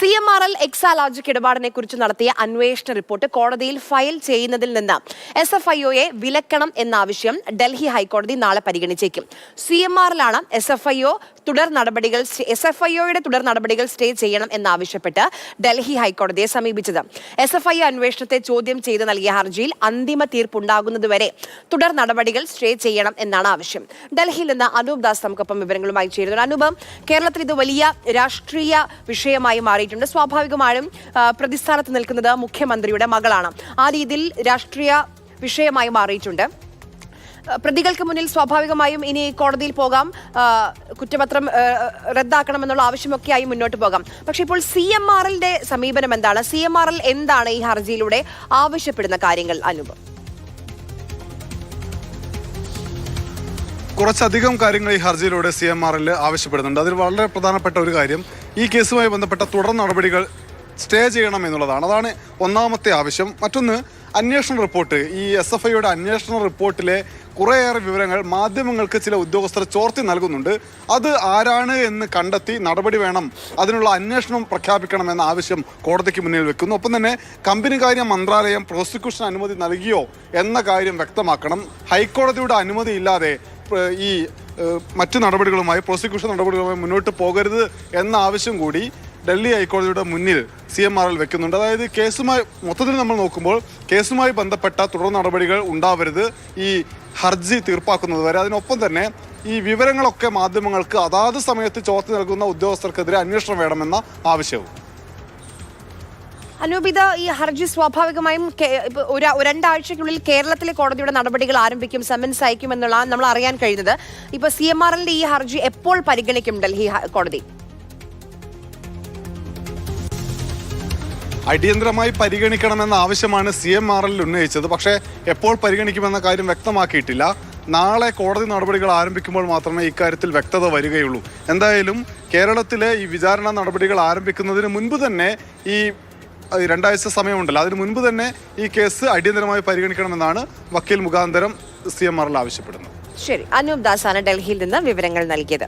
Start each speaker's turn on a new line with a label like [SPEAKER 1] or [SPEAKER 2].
[SPEAKER 1] CMRL Exalogic ഇടപാടിനെ കുറിച്ച് നടത്തിയ അന്വേഷണ റിപ്പോർട്ട് കോടതിയിൽ ഫയൽ ചെയ്യുന്നതിൽ നിന്ന് SFIOയെ വിലക്കണം എന്ന ആവശ്യം ഡൽഹി ഹൈക്കോടതി നാളെ പരിഗണിച്ചേക്കും. CMRലാണ് SFIOയുടെ തുടർ നടപടികൾ സ്റ്റേ ചെയ്യണം എന്നാവശ്യപ്പെട്ട് ഡൽഹി ഹൈക്കോടതിയെ സമീപിച്ചത്. SFIO അന്വേഷണത്തെ ചോദ്യം ചെയ്ത് നൽകിയ ഹർജിയിൽ അന്തിമ തീർപ്പുണ്ടാകുന്നതുവരെ തുടർ നടപടികൾ സ്റ്റേ ചെയ്യണം എന്നാണ് ആവശ്യം. ഡൽഹിയിൽ നിന്ന് അനൂപ് ദാസ് നമുക്കൊപ്പം വിവരങ്ങളുമായി ചേരുന്നു. അനൂപ്, കേരളത്തിൽ ഇത് വലിയ രാഷ്ട്രീയ വിഷയമായി മാറിയിട്ടുണ്ട്. സ്വാഭാവികമായും പ്രതിസ്ഥാനത്ത് നിൽക്കുന്നത് മുഖ്യമന്ത്രിയുടെ മകളാണ്. ആ രീതിയിൽ രാഷ്ട്രീയ വിഷയമായി മാറിയിട്ടുണ്ട്. പ്രതികൾക്ക് മുന്നിൽ സ്വാഭാവികമായും ഇനി കോടതിയിൽ പോകാം, കുറ്റപത്രം റദ്ദാക്കണമെന്നുള്ള ആവശ്യമൊക്കെയായി മുന്നോട്ട് പോകാം. പക്ഷെ ഇപ്പോൾ CMRLന്റെ സമീപനം എന്താണ്? CMRL എന്താണ് ഈ ഹർജിയിലൂടെ ആവശ്യപ്പെടുന്ന കാര്യങ്ങൾ? അനൂപ്,
[SPEAKER 2] കുറച്ചധികം കാര്യങ്ങൾ ഈ ഹർജിയിലൂടെ CMRL ആവശ്യപ്പെടുന്നുണ്ട്. അതിൽ വളരെ പ്രധാനപ്പെട്ട ഒരു കാര്യം ഈ കേസുമായി ബന്ധപ്പെട്ട തുടർ നടപടികൾ സ്റ്റേ ചെയ്യണം എന്നുള്ളതാണ്. അതാണ് ഒന്നാമത്തെ ആവശ്യം. മറ്റൊന്ന്, അന്വേഷണ റിപ്പോർട്ട്, ഈ SFIOയുടെ അന്വേഷണ റിപ്പോർട്ടിലെ കുറേയേറെ വിവരങ്ങൾ മാധ്യമങ്ങൾക്ക് ചില ഉദ്യോഗസ്ഥർ ചോർത്തി നൽകുന്നുണ്ട്. അത് ആരാണ് എന്ന് കണ്ടെത്തി നടപടി വേണം, അതിനുള്ള അന്വേഷണം പ്രഖ്യാപിക്കണം എന്ന ആവശ്യം കോടതിക്ക് മുന്നിൽ വെക്കുന്നു. ഒപ്പം തന്നെ കമ്പനികാര്യ മന്ത്രാലയം പ്രോസിക്യൂഷൻ അനുമതി നൽകിയോ എന്ന കാര്യം വ്യക്തമാക്കണം. ഹൈക്കോടതിയുടെ അനുമതി ഇല്ലാതെ ഈ മറ്റു നടപടികളുമായി, പ്രോസിക്യൂഷൻ നടപടികളുമായി മുന്നോട്ട് പോകരുത് എന്ന ആവശ്യം കൂടി ഡൽഹി ഹൈക്കോടതിയുടെ മുന്നിൽ CMRL വെക്കുന്നുണ്ട്. അതായത് കേസുമായി മൊത്തത്തിൽ നമ്മൾ നോക്കുമ്പോൾ കേസുമായി ബന്ധപ്പെട്ട തുടർ നടപടികൾ ഉണ്ടാവരുത് ഈ ഹർജി തീർപ്പാക്കുന്നത് വരെ. അതിനൊപ്പം തന്നെ ഈ വിവരങ്ങളൊക്കെ മാധ്യമങ്ങൾക്ക് അതാത് സമയത്ത് ചോർത്തി നൽകുന്ന ഉദ്യോഗസ്ഥർക്കെതിരെ അന്വേഷണം വേണമെന്ന ആവശ്യവും.
[SPEAKER 1] അനൂപ്, ഈ ഹർജി സ്വാഭാവികമായും രണ്ടാഴ്ചയ്ക്കുള്ളിൽ കേരളത്തിലെ കോടതിയുടെ നടപടികൾ ആരംഭിക്കും, സമൻസ് അയക്കും എന്നുള്ളതാണ് നമ്മൾ അറിയാൻ കഴിയുന്നത്. ഇപ്പൊ CMRLന്റെ ഈ ഹർജി എപ്പോൾ പരിഗണിക്കും ഡൽഹി കോടതി?
[SPEAKER 2] അടിയന്തരമായി പരിഗണിക്കണമെന്ന ആവശ്യമാണ് CMRL ഉന്നയിച്ചത്. പക്ഷേ എപ്പോൾ പരിഗണിക്കുമെന്ന കാര്യം വ്യക്തമാക്കിയിട്ടില്ല. നാളെ കോടതി നടപടികൾ ആരംഭിക്കുമ്പോൾ മാത്രമേ ഇക്കാര്യത്തിൽ വ്യക്തത വരികയുള്ളൂ. എന്തായാലും കേരളത്തിലെ ഈ വിചാരണ നടപടികൾ ആരംഭിക്കുന്നതിന് മുൻപ് തന്നെ, ഈ 2 ആഴ്ച സമയമുണ്ടല്ലോ, അതിന് മുൻപ് തന്നെ ഈ കേസ് അടിയന്തരമായി പരിഗണിക്കണമെന്നാണ് വക്കീൽ മുഖാന്തരം CMRL ആവശ്യപ്പെടുന്നത്.
[SPEAKER 1] ശരി, അനൂപ് ദാസാണ് ഡൽഹിയിൽ നിന്ന് വിവരങ്ങൾ നൽകിയത്.